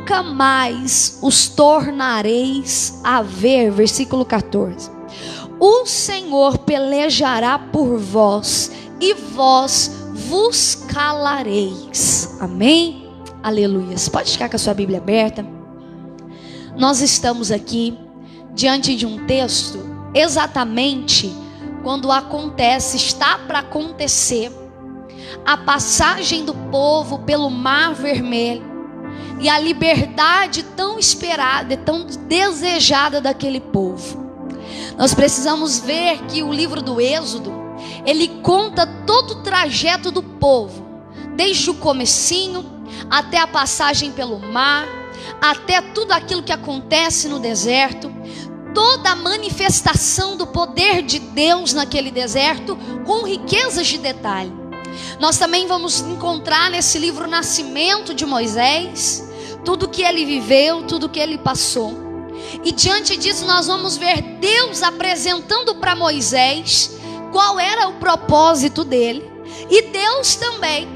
nunca mais os tornareis a ver. Versículo 14. O Senhor pelejará por vós e vós vos calareis. Amém? Aleluia. Pode ficar com a sua Bíblia aberta. Nós estamos aqui diante de um texto exatamente quando acontece, está para acontecer, a passagem do povo pelo Mar Vermelho e a liberdade tão esperada e tão desejada daquele povo. Nós precisamos ver que o livro do Êxodo, ele conta todo o trajeto do povo, desde o comecinho até a passagem pelo mar, até tudo aquilo que acontece no deserto, toda a manifestação do poder de Deus naquele deserto, com riquezas de detalhe. Nós também vamos encontrar nesse livro o nascimento de Moisés, tudo que ele viveu, tudo que ele passou. E diante disso nós vamos ver Deus apresentando para Moisés qual era o propósito dele, e Deus também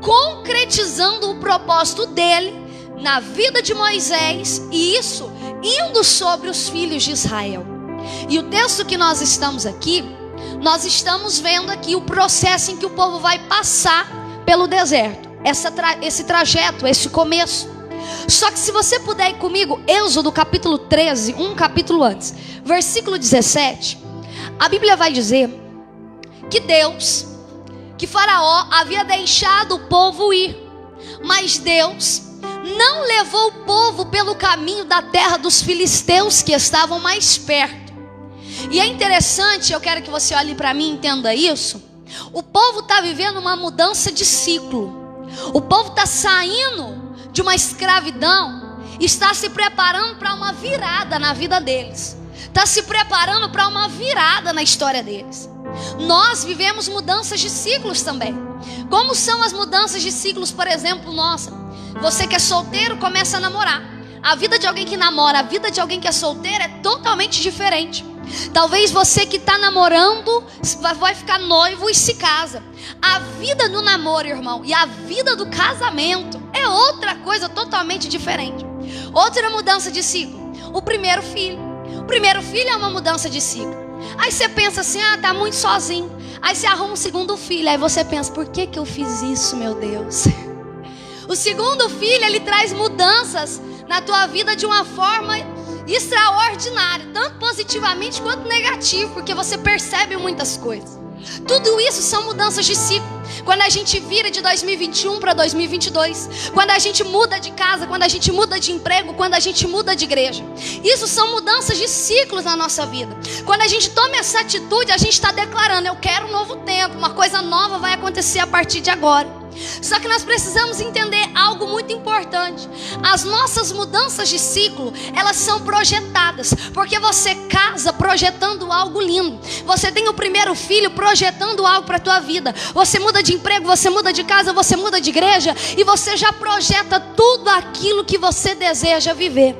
concretizando o propósito dele na vida de Moisés, e isso indo sobre os filhos de Israel. E o texto que nós estamos aqui, nós estamos vendo aqui o processo em que o povo vai passar pelo deserto, esse trajeto, esse começo. Só que se você puder ir comigo, Êxodo capítulo 13, um capítulo antes, versículo 17, a Bíblia vai dizer que Deus, que Faraó havia deixado o povo ir, mas Deus não levou o povo pelo caminho da terra dos filisteus, que estavam mais perto. E é interessante, eu quero que você olhe para mim e entenda isso. O povo está vivendo uma mudança de ciclo. O povo está saindo de uma escravidão, está se preparando para uma virada na vida deles, está se preparando para uma virada na história deles. Nós vivemos mudanças de ciclos também. Como são as mudanças de ciclos, por exemplo, nossa? Você que é solteiro começa a namorar. A vida de alguém que namora, a vida de alguém que é solteiro é totalmente diferente. Talvez você que está namorando vai ficar noivo e se casa. A vida do namoro, irmão, e a vida do casamento é outra coisa totalmente diferente. Outra mudança de ciclo, o primeiro filho. O primeiro filho é uma mudança de ciclo. Aí você pensa assim, tá muito sozinho. Aí você arruma um segundo filho. Aí você pensa, por que eu fiz isso, meu Deus? O segundo filho, ele traz mudanças na tua vida de uma forma extraordinária, tanto positivamente quanto negativo, porque você percebe muitas coisas. Tudo isso são mudanças de ciclo. Quando a gente vira de 2021 para 2022, quando a gente muda de casa, quando a gente muda de emprego, quando a gente muda de igreja, isso são mudanças de ciclos na nossa vida. Quando a gente toma essa atitude, a gente está declarando, eu quero um novo tempo, uma coisa nova vai acontecer a partir de agora. Só que nós precisamos entender algo muito importante. As nossas mudanças de ciclo, elas são projetadas, porque você casa projetando algo lindo. Você tem o primeiro filho projetando algo para a tua vida. Você muda de emprego, você muda de casa, você muda de igreja, e você já projeta tudo aquilo que você deseja viver.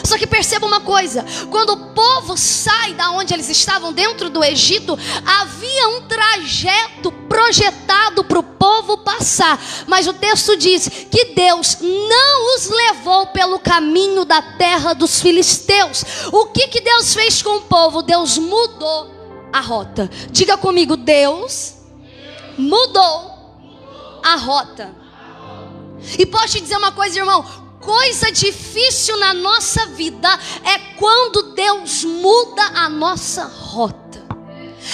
Só que perceba uma coisa, quando o povo sai da onde eles estavam dentro do Egito, havia um trajeto projetado para o povo passar, mas o texto diz que Deus não os levou pelo caminho da terra dos filisteus. O que Deus fez com o povo? Deus mudou a rota. Diga comigo, Deus mudou a rota. E posso te dizer uma coisa, irmão, coisa difícil na nossa vida é quando Deus muda a nossa rota.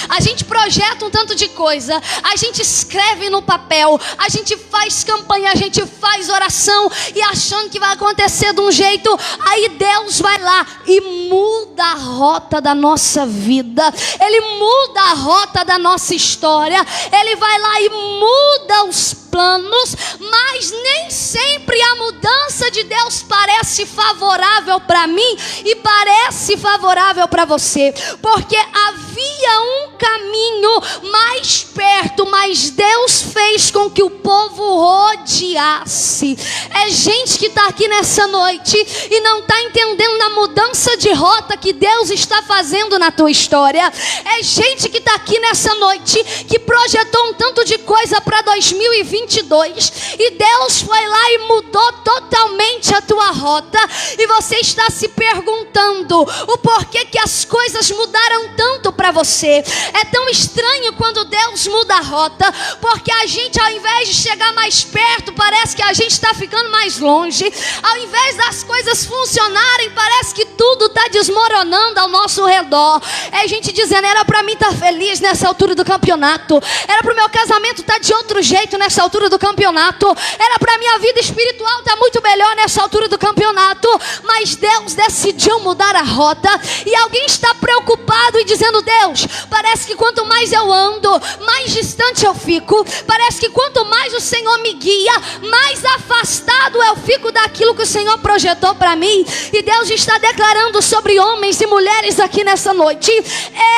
A gente projeta um tanto de coisa, a gente escreve no papel, a gente faz campanha, a gente faz oração, e achando que vai acontecer de um jeito, aí Deus vai lá e muda a rota da nossa vida. Ele muda a rota da nossa história. Ele vai lá e muda os planos, mas nem sempre a mudança de Deus parece favorável para mim e parece favorável para você, porque havia um caminho mais perto, mas Deus fez com que o povo rodeasse. É gente que está aqui nessa noite e não está entendendo a mudança de rota que Deus está fazendo na tua história. É gente que está aqui nessa noite que projetou um tanto de coisa para 2022 e Deus foi lá e mudou totalmente a tua rota e você está se perguntando o porquê que as coisas mudaram tanto para você. É tão estranho quando Deus muda a rota, porque a gente, ao invés de chegar mais perto, parece que a gente está ficando mais longe. Ao invés das coisas funcionarem, parece que tudo está desmoronando ao nosso redor. É gente dizendo: era para mim estar feliz nessa altura do campeonato, era para o meu casamento estar de outro jeito nessa altura do campeonato, era para a minha vida espiritual estar muito melhor nessa altura do campeonato. Mas Deus decidiu mudar a rota. E alguém está preocupado e dizendo: Deus, parece que quanto mais eu ando, mais distante eu fico. Parece que quanto mais o Senhor me guia, mais afastado eu fico daquilo que o Senhor projetou para mim. E Deus está declarando sobre homens e mulheres aqui nessa noite: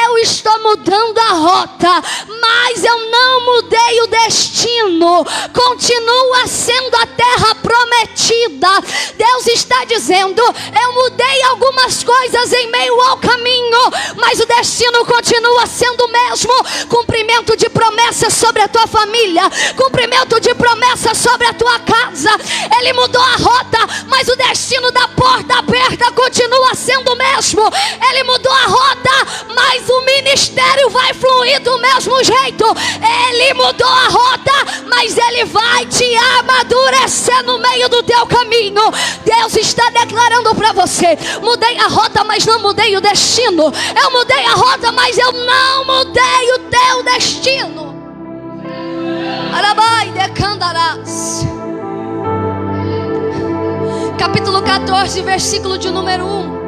eu estou mudando a rota, mas eu não mudei o destino. Continua sendo a terra prometida. Deus está dizendo: eu mudei algumas coisas em meio ao caminho, mas o destino continua sendo o mesmo. Cumprimento de promessas sobre a tua família, cumprimento de promessas sobre a tua casa. Ele mudou a rota, mas o destino da porta aberta continua sendo o mesmo. Ele mudou a rota, mas o ministério vai fluir do mesmo jeito. Ele mudou a rota, mas ele vai te amadurecer no meio do teu caminho. Deus está declarando para você: mudei a rota, mas não mudei o destino. Eu mudei a rota, mas eu não mudei o teu destino. Arabai de Candarás. Capítulo 14, versículo de número 1.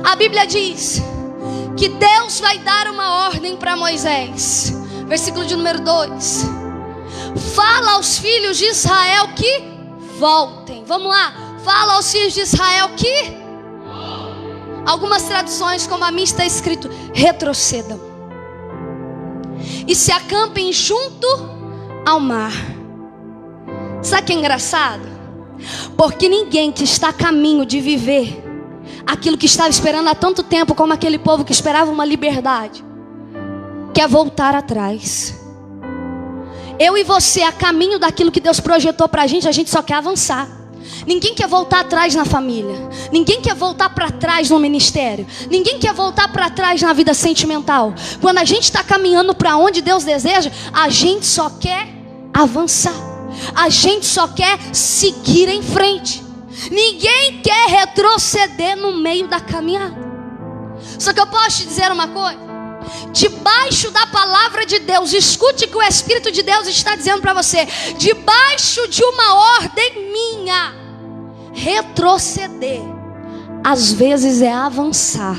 A Bíblia diz que Deus vai dar uma ordem para Moisés. Versículo de número 2. Fala aos filhos de Israel que voltem. Vamos lá. Fala aos filhos de Israel que... Algumas traduções, como a minha, está escrito: retrocedam e se acampem junto ao mar. Sabe o que é engraçado? Porque ninguém que está a caminho de viver aquilo que estava esperando há tanto tempo, como aquele povo que esperava uma liberdade, quer voltar atrás. Eu e você, a caminho daquilo que Deus projetou para a gente só quer avançar. Ninguém quer voltar atrás na família. Ninguém quer voltar para trás no ministério. Ninguém quer voltar para trás na vida sentimental. Quando a gente está caminhando para onde Deus deseja, a gente só quer avançar. A gente só quer seguir em frente. Ninguém quer retroceder no meio da caminhada. Só que eu posso te dizer uma coisa: debaixo da palavra de Deus, escute o que o Espírito de Deus está dizendo para você. Debaixo de uma ordem minha, retroceder às vezes é avançar.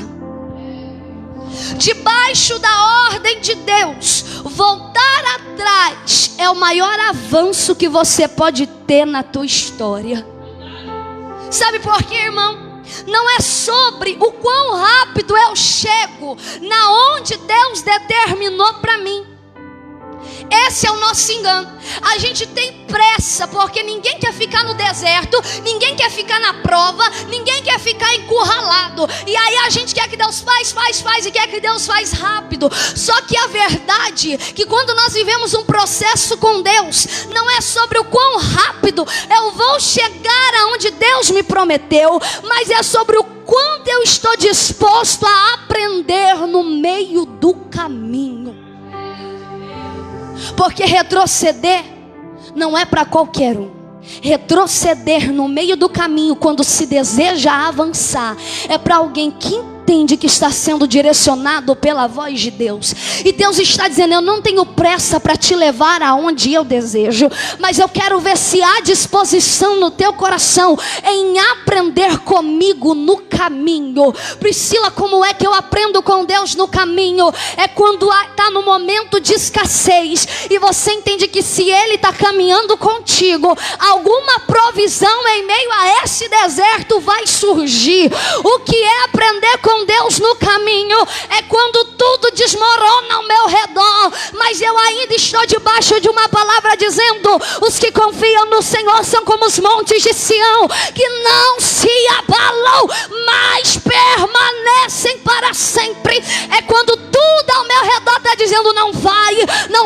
Debaixo da ordem de Deus, voltar atrás é o maior avanço que você pode ter na tua história. Sabe por quê, irmão? Não é sobre o quão rápido eu chego na onde Deus determinou para mim. Esse é o nosso engano. A gente tem pressa porque ninguém quer ficar no deserto, ninguém quer ficar na prova, ninguém quer ficar encurralado. E aí a gente quer que Deus faz e quer que Deus faz rápido. Só que a verdade é que quando nós vivemos um processo com Deus, não é sobre o quão rápido eu vou chegar aonde Deus me prometeu, mas é sobre o quanto eu estou disposto a aprender no meio do caminho. Porque retroceder não é para qualquer um. Retroceder no meio do caminho, quando se deseja avançar, é para alguém que entende que está sendo direcionado pela voz de Deus. E Deus está dizendo: eu não tenho pressa para te levar aonde eu desejo, mas eu quero ver se há disposição no teu coração em aprender comigo no caminho. Priscila, como é que eu aprendo com Deus no caminho? É quando está no momento de escassez e você entende que se Ele está caminhando contigo, alguma provisão em meio a esse deserto vai surgir. O que é aprender com Deus no caminho? É quando tudo desmorona ao meu redor, mas eu ainda estou debaixo de uma palavra dizendo: os que confiam no Senhor são como os montes de Sião, que não se abalam, mas permanecem para sempre. É quando tudo ao meu redor está dizendo: não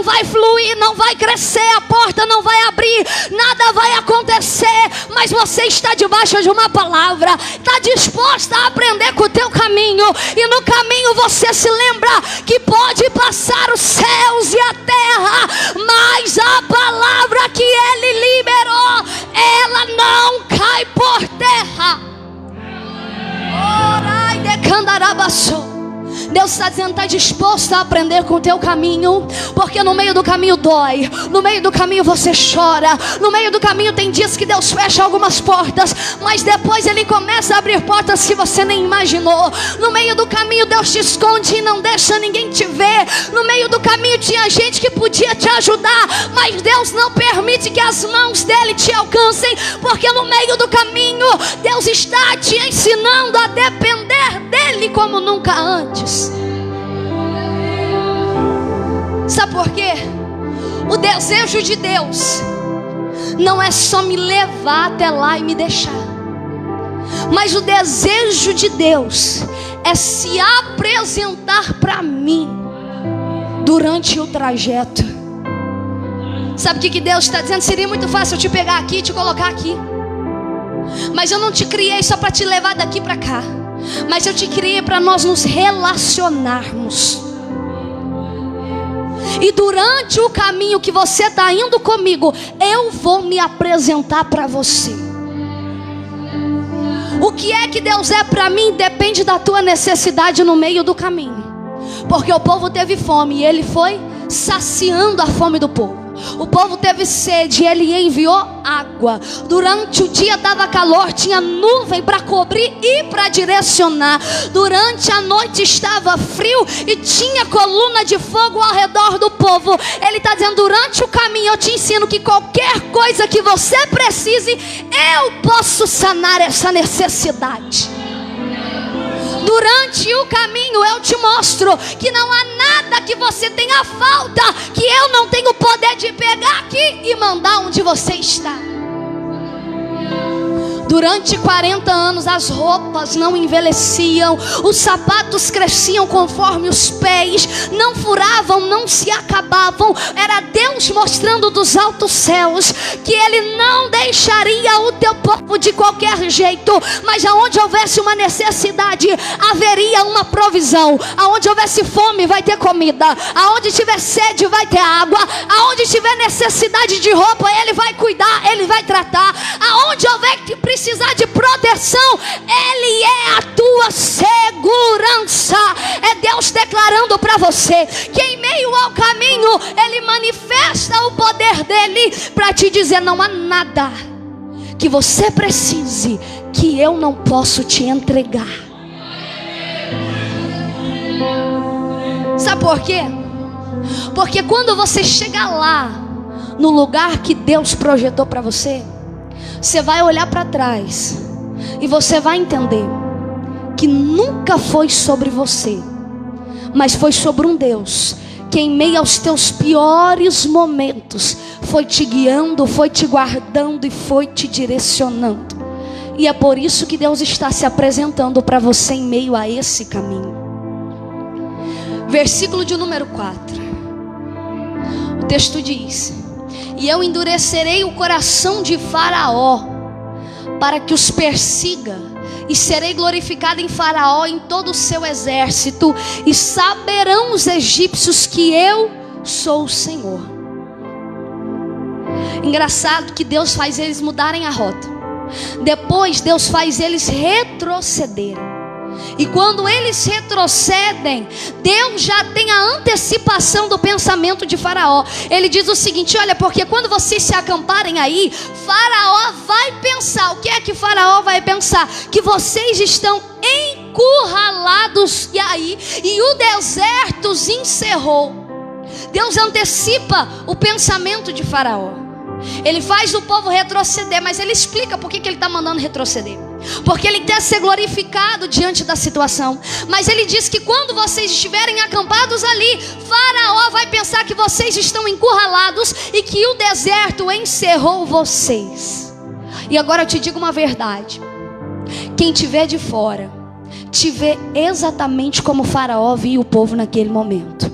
vai fluir, não vai crescer, a porta não vai abrir, nada vai acontecer. Mas você está debaixo de uma palavra, está disposta a aprender com o teu caminho, e no caminho você se lembra que pode passar os céus e a terra, mas a palavra que Ele liberou, ela não cai por terra. Orai de candarabaço. Deus está dizendo: está disposto a aprender com o teu caminho? Porque no meio do caminho dói, no meio do caminho você chora, no meio do caminho tem dias que Deus fecha algumas portas, mas depois Ele começa a abrir portas que você nem imaginou. No meio do caminho Deus te esconde e não deixa ninguém te ver. No meio do caminho tinha gente que podia te ajudar, mas Deus não permite que as mãos dele te alcancem, porque no meio do caminho Deus está te ensinando a depender dele como nunca antes. Sabe por quê? O desejo de Deus não é só me levar até lá e me deixar, mas o desejo de Deus é se apresentar para mim durante o trajeto. Sabe o que Deus está dizendo? Seria muito fácil eu te pegar aqui e te colocar aqui, mas eu não te criei só para te levar daqui para cá, mas eu te criei para nós nos relacionarmos. E durante o caminho que você está indo comigo, eu vou me apresentar para você. O que é que Deus é para mim depende da tua necessidade no meio do caminho. Porque o povo teve fome e Ele foi saciando a fome do povo. O povo teve sede e Ele enviou água. Durante o dia dava calor, tinha nuvem para cobrir e para direcionar. Durante a noite estava frio e tinha coluna de fogo ao redor do povo. Ele está dizendo: durante o caminho eu te ensino que qualquer coisa que você precise, eu posso sanar essa necessidade. Durante o caminho eu te mostro que não há nada que você tenha falta que eu não tenho o poder de pegar aqui e mandar onde você está. Durante 40 anos as roupas não envelheciam, os sapatos cresciam conforme os pés, não furavam, não se acabavam. Era Deus mostrando dos altos céus que Ele não deixaria o teu povo de qualquer jeito, mas aonde houvesse uma necessidade, haveria uma provisão. Aonde houvesse fome, vai ter comida. Aonde tiver sede, vai ter água. Aonde tiver necessidade de roupa, Ele vai cuidar, Ele vai tratar. Aonde houver que precisar de proteção, Ele é a tua segurança. É Deus declarando para você que em meio ao caminho Ele manifesta o poder dele para te dizer: não há nada que você precise que eu não posso te entregar. Sabe por quê? Porque quando você chegar lá, no lugar que Deus projetou para você, você vai olhar para trás e você vai entender que nunca foi sobre você, mas foi sobre um Deus que em meio aos teus piores momentos foi te guiando, foi te guardando e foi te direcionando. E é por isso que Deus está se apresentando para você em meio a esse caminho. Versículo de número 4. O texto diz: e eu endurecerei o coração de Faraó, para que os persiga, e serei glorificado em Faraó e em todo o seu exército, e saberão os egípcios que eu sou o Senhor. Engraçado que Deus faz eles mudarem a rota. Depois Deus faz eles retrocederem. E quando eles retrocedem, Deus já tem a antecipação do pensamento de Faraó. Ele diz o seguinte: olha, porque quando vocês se acamparem aí, Faraó vai pensar. O que é que Faraó vai pensar? Que vocês estão encurralados e o deserto os encerrou. Deus antecipa o pensamento de Faraó. Ele faz o povo retroceder, mas ele explica por que ele está mandando retroceder. Porque ele quer ser glorificado diante da situação. Mas ele diz que quando vocês estiverem acampados ali, Faraó vai pensar que vocês estão encurralados e que o deserto encerrou vocês. E agora eu te digo uma verdade: quem te vê de fora te vê exatamente como Faraó via o povo naquele momento.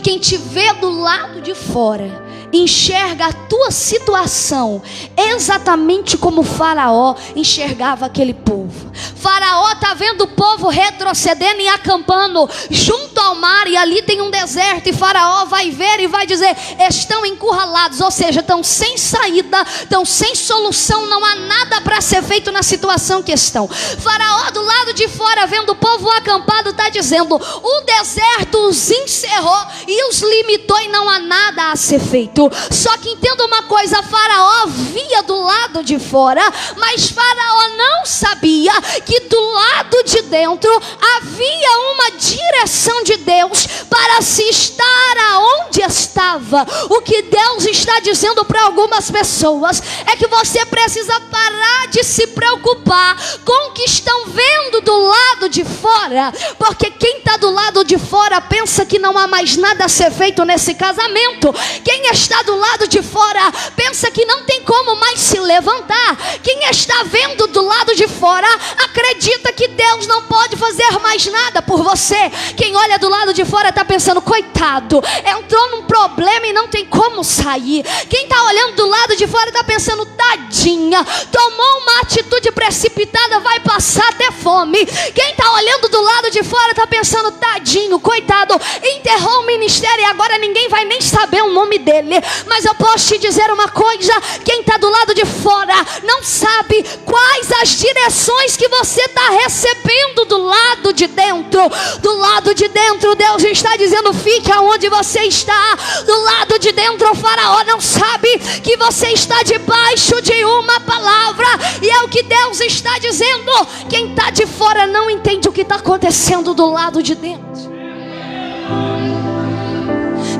Quem te vê do lado de fora enxerga a tua situação exatamente como Faraó enxergava aquele povo. Faraó está vendo o povo retrocedendo e acampando junto ao mar, e ali tem um deserto, e Faraó vai ver e vai dizer: estão encurralados, ou seja, estão sem saída, estão sem solução, não há nada para ser feito na situação que estão. Faraó do lado de fora, vendo o povo acampado, está dizendo: o deserto os encerrou e os limitou e não há nada a ser feito. Só que entenda uma coisa, Faraó via do lado de fora, mas Faraó não sabia que do lado de dentro havia uma direção de Deus para se estar aonde estava. O que Deus está dizendo para algumas pessoas é que você precisa parar de se preocupar com o que estão vendo do lado de fora, porque quem está do lado de fora pensa que não há mais nada a ser feito nesse casamento. Quem está do lado de fora pensa que não tem como mais se levantar. Quem está vendo do lado de fora acredita que Deus não pode fazer mais nada por você. Quem olha do lado de fora está pensando: coitado, entrou num problema e não tem como sair. Quem está olhando do lado de fora está pensando: tadinha, tomou uma atitude precipitada, vai passar até fome. Quem está olhando do lado de fora está pensando: tadinho, coitado, enterrou o ministério e agora ninguém vai nem saber o nome dele. Mas eu posso te dizer uma coisa: quem está do lado de fora não sabe quais as direções que você está recebendo do lado de dentro. Do lado de dentro, Deus está dizendo: fique aonde você está. Do lado de dentro, o Faraó não sabe que você está debaixo de uma palavra, e é o que Deus está dizendo. Quem está de fora não entende o que está acontecendo do lado de dentro.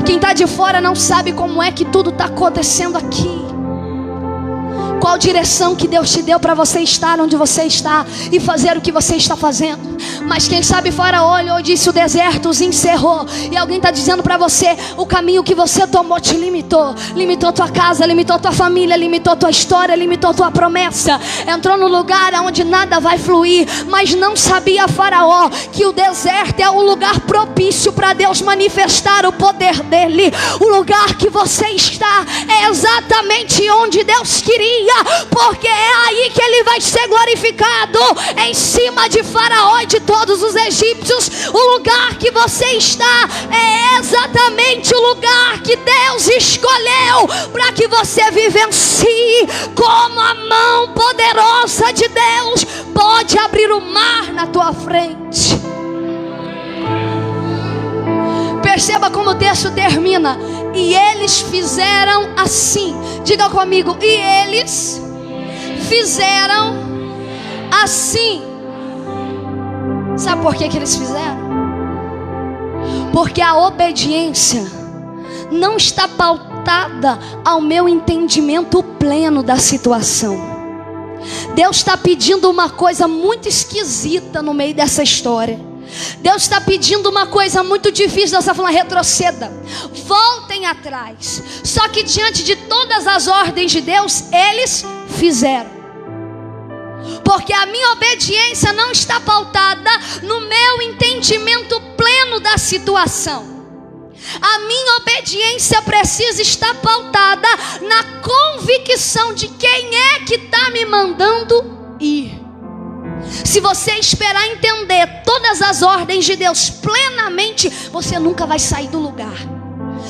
Quem está de fora não sabe como é que tudo está acontecendo aqui. Qual direção que Deus te deu para você estar onde você está e fazer o que você está fazendo. Mas quem sabe Faraó olhou e disse: o deserto os encerrou. E alguém está dizendo para você: o caminho que você tomou te limitou. Limitou tua casa, limitou tua família, limitou tua história, limitou tua promessa. Entrou no lugar onde nada vai fluir. Mas não sabia Faraó que o deserto é o lugar propício para Deus manifestar o poder dele. O lugar que você está é exatamente onde Deus queria, porque é aí que ele vai ser glorificado, em cima de Faraó e de todos os egípcios. O lugar que você está é exatamente o lugar que Deus escolheu para que você vivencie. Como a mão poderosa de Deus pode abrir o mar na tua frente. Perceba como o texto termina: e eles fizeram assim. Diga comigo: e eles fizeram assim. Sabe por que eles fizeram? Porque a obediência não está pautada ao meu entendimento pleno da situação. Deus está pedindo uma coisa muito esquisita no meio dessa história. Deus está pedindo uma coisa muito difícil. Deus está falando: retroceda, voltem atrás. Só que diante de todas as ordens de Deus, eles fizeram. Porque a minha obediência não está pautada no meu entendimento pleno da situação. A minha obediência precisa estar pautada na convicção de quem é que está me mandando ir. Se você esperar entender todas as ordens de Deus plenamente, você nunca vai sair do lugar.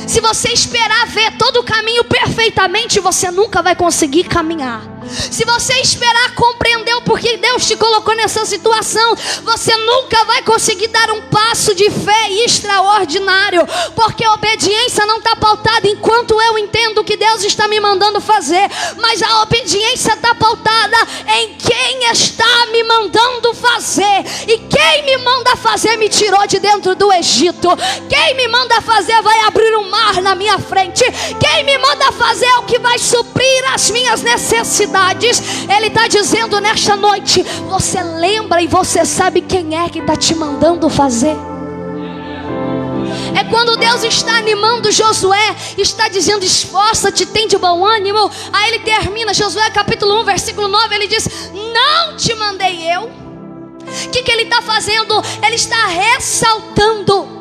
Se você esperar ver todo o caminho perfeitamente, você nunca vai conseguir caminhar. Se você esperar compreender o porquê Deus te colocou nessa situação, você nunca vai conseguir dar um passo de fé extraordinário. Porque a obediência não está pautada enquanto eu entendo o que Deus está me mandando fazer, mas a obediência está pautada em quem está me mandando fazer. E quem me manda fazer me tirou de dentro do Egito. Quem me manda fazer vai abrir um mar na minha frente. Quem me manda fazer é o que vai suprir as minhas necessidades. Ele está dizendo nesta noite: você lembra e você sabe quem é que está te mandando fazer? É quando Deus está animando Josué, está dizendo: esforça-te, tem de bom ânimo. Aí ele termina, Josué capítulo 1 versículo 9, ele diz: não te mandei eu. O que ele está fazendo? Ele está ressaltando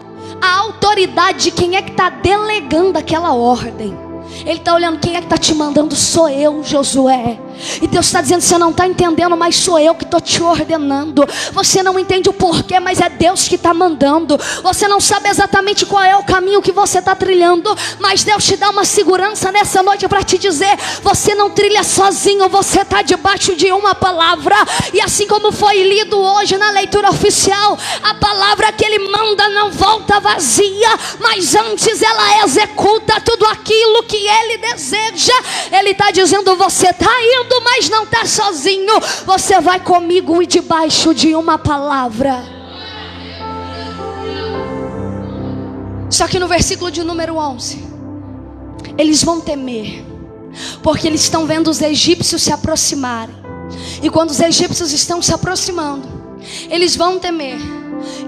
a autoridade de quem é que está delegando aquela ordem. Ele está olhando, quem é que está te mandando? Sou eu, Josué. E Deus está dizendo, você não está entendendo, mas sou eu que estou te ordenando. Você não entende o porquê, mas é Deus que está mandando. Você não sabe exatamente qual é o caminho que você está trilhando, mas Deus te dá uma segurança nessa noite para te dizer, você não trilha sozinho, você está debaixo de uma palavra. E assim como foi lido hoje na leitura oficial, a palavra que Ele manda não volta vazia, mas antes ela executa tudo aquilo que Ele deseja. Ele está dizendo, você está indo, mas não está sozinho. Você vai comigo e debaixo de uma palavra. Só que no versículo de número 11, eles vão temer, porque eles estão vendo os egípcios se aproximarem. E quando os egípcios estão se aproximando, eles vão temer.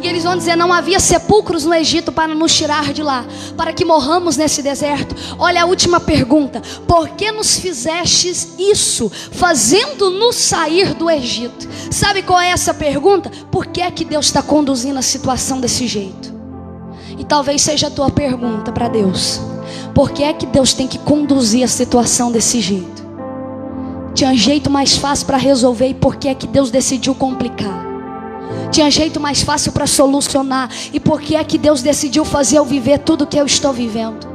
E eles vão dizer, não havia sepulcros no Egito para nos tirar de lá, para que morramos nesse deserto. Olha a última pergunta: por que nos fizestes isso, fazendo-nos sair do Egito? Sabe qual é essa pergunta? Por que é que Deus está conduzindo a situação desse jeito? E talvez seja a tua pergunta para Deus: por que é que Deus tem que conduzir a situação desse jeito? Tinha jeito mais fácil para resolver, e por que é que Deus decidiu complicar? Tinha jeito mais fácil para solucionar, e por que é que Deus decidiu fazer eu viver tudo que eu estou vivendo?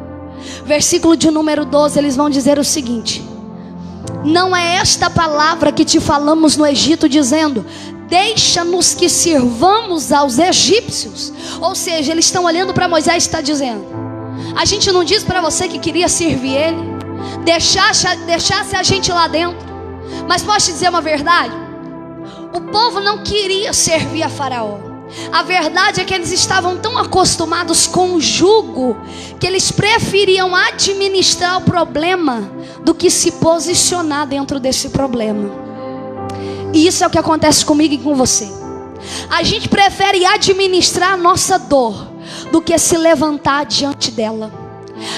Versículo de número 12, eles vão dizer o seguinte: não é esta palavra que te falamos no Egito, dizendo, deixa-nos que sirvamos aos egípcios? Ou seja, eles estão olhando para Moisés e está dizendo, a gente não disse para você que queria servir ele, deixasse a gente lá dentro? Mas posso te dizer uma verdade? O povo não queria servir a Faraó. A verdade é que eles estavam tão acostumados com o jugo, que eles preferiam administrar o problema do que se posicionar dentro desse problema. E isso é o que acontece comigo e com você. A gente prefere administrar a nossa dor do que se levantar diante dela.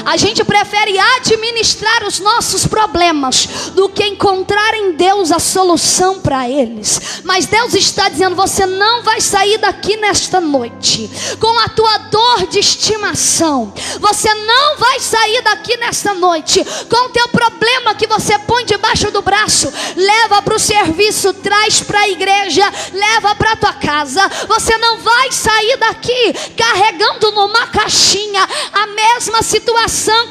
A gente prefere administrar os nossos problemas do que encontrar em Deus a solução para eles. Mas Deus está dizendo, você não vai sair daqui nesta noite com a tua dor de estimação. Você não vai sair daqui nesta noite com o teu problema que você põe debaixo do braço, leva para o serviço, traz para a igreja, leva para a tua casa. Você não vai sair daqui carregando numa caixinha a mesma situação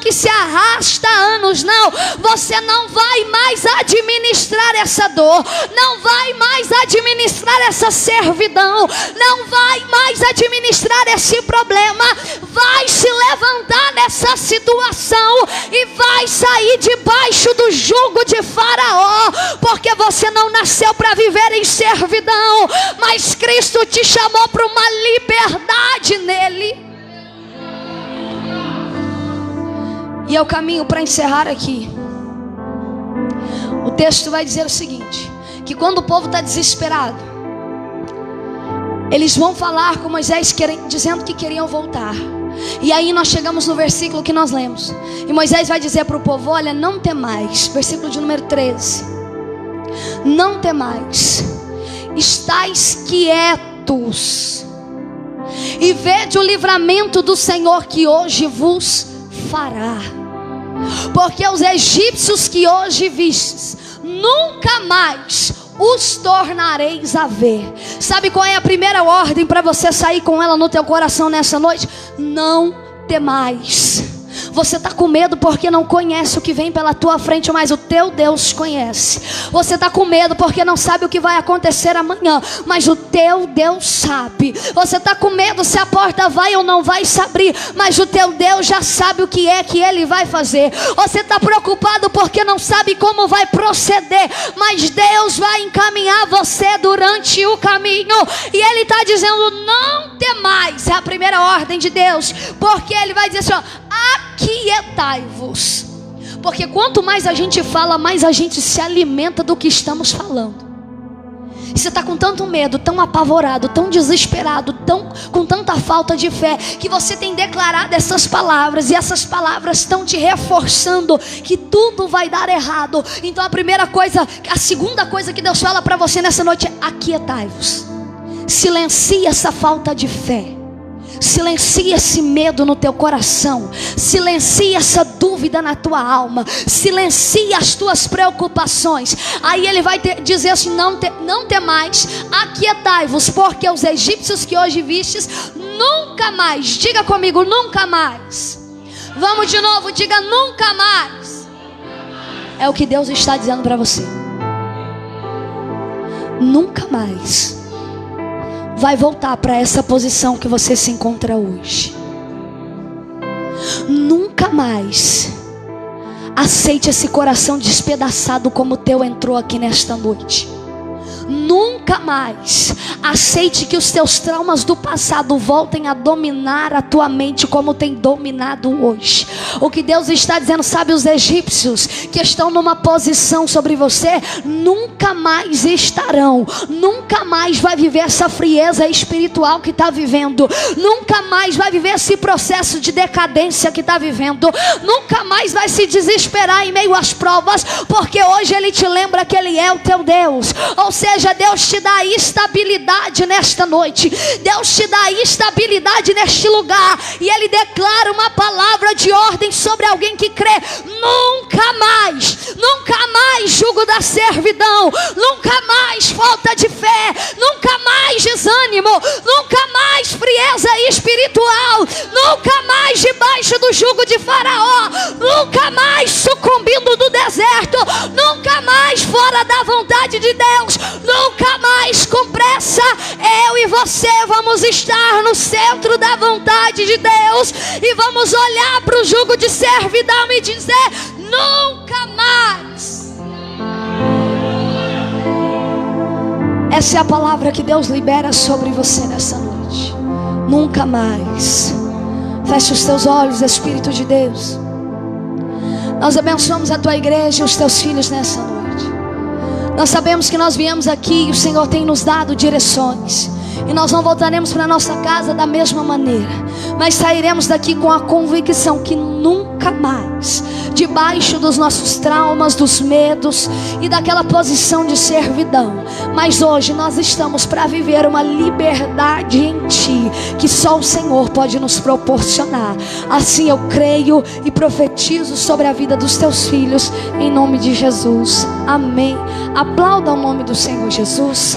que se arrasta há anos. Não, você não vai mais administrar essa dor, não vai mais administrar essa servidão, não vai mais administrar esse problema. Vai se levantar nessa situação e vai sair debaixo do jugo de Faraó, porque você não nasceu para viver em servidão, mas Cristo te chamou para uma liberdade nele. E é o caminho para encerrar aqui. O texto vai dizer o seguinte: que quando o povo está desesperado, eles vão falar com Moisés dizendo que queriam voltar. E aí nós chegamos no versículo que nós lemos, e Moisés vai dizer para o povo, olha, não temais. Versículo de número 13: não temais, estais quietos e vede o livramento do Senhor que hoje vos fará. Porque os egípcios que hoje vistes, nunca mais os tornareis a ver. Sabe qual é a primeira ordem para você sair com ela no teu coração nessa noite? Não temais. Você está com medo porque não conhece o que vem pela tua frente, mas o teu Deus conhece. Você está com medo porque não sabe o que vai acontecer amanhã, mas o teu Deus sabe. Você está com medo se a porta vai ou não vai se abrir, mas o teu Deus já sabe o que é que Ele vai fazer. Você está preocupado porque não sabe como vai proceder, mas Deus vai encaminhar você durante o caminho. E Ele está dizendo, não temais. É a primeira ordem de Deus, porque Ele vai dizer assim, ó, aquietai-vos. Porque quanto mais a gente fala, mais a gente se alimenta do que estamos falando. E você está com tanto medo, tão apavorado, tão desesperado, com tanta falta de fé, que você tem declarado essas palavras, e essas palavras estão te reforçando que tudo vai dar errado. Então a segunda coisa que Deus fala para você nessa noite é aquietai-vos. Silencie essa falta de fé. Silencia esse medo no teu coração. Silencia essa dúvida na tua alma. Silencia as tuas preocupações. Aí ele vai dizer assim: não temais, aquietai-vos, porque os egípcios que hoje vistes, nunca mais. Diga comigo, nunca mais. Vamos de novo, diga nunca mais. É o que Deus está dizendo para você. Nunca mais vai voltar para essa posição que você se encontra hoje. Nunca mais aceite esse coração despedaçado como o teu entrou aqui nesta noite. Nunca mais aceite que os teus traumas do passado voltem a dominar a tua mente como tem dominado hoje. O que Deus está dizendo, sabe, os egípcios que estão numa posição sobre você, nunca mais estarão. Nunca mais vai viver essa frieza espiritual que está vivendo. Nunca mais vai viver esse processo de decadência que está vivendo. Nunca mais vai se desesperar em meio às provas, porque hoje Ele te lembra que Ele é o teu Deus. Ou seja, Deus te dá estabilidade nesta noite. Deus te dá estabilidade neste lugar. E Ele declara uma palavra de ordem sobre alguém que crê. Nunca mais jugo da servidão. Nunca mais falta de fé. Nunca mais desânimo. Nunca mais frieza espiritual. Nunca mais debaixo do jugo de Faraó. Nunca mais sucumbindo do deserto. Nunca mais fora da vontade de Deus. Nunca mais com pressa. Eu e você vamos estar no centro da vontade de Deus. E vamos olhar para o jugo de servidão e dizer: nunca mais. Essa é a palavra que Deus libera sobre você nessa noite. Nunca mais. Feche os teus olhos, Espírito de Deus. Nós abençoamos a tua igreja e os teus filhos nessa noite. Nós sabemos que nós viemos aqui e o Senhor tem nos dado direções. E nós não voltaremos para nossa casa da mesma maneira, mas sairemos daqui com a convicção que nunca mais, debaixo dos nossos traumas, dos medos e daquela posição de servidão, mas hoje nós estamos para viver uma liberdade em Ti, que só o Senhor pode nos proporcionar. Assim eu creio e profetizo sobre a vida dos Teus filhos, em nome de Jesus, amém. Aplauda o nome do Senhor Jesus.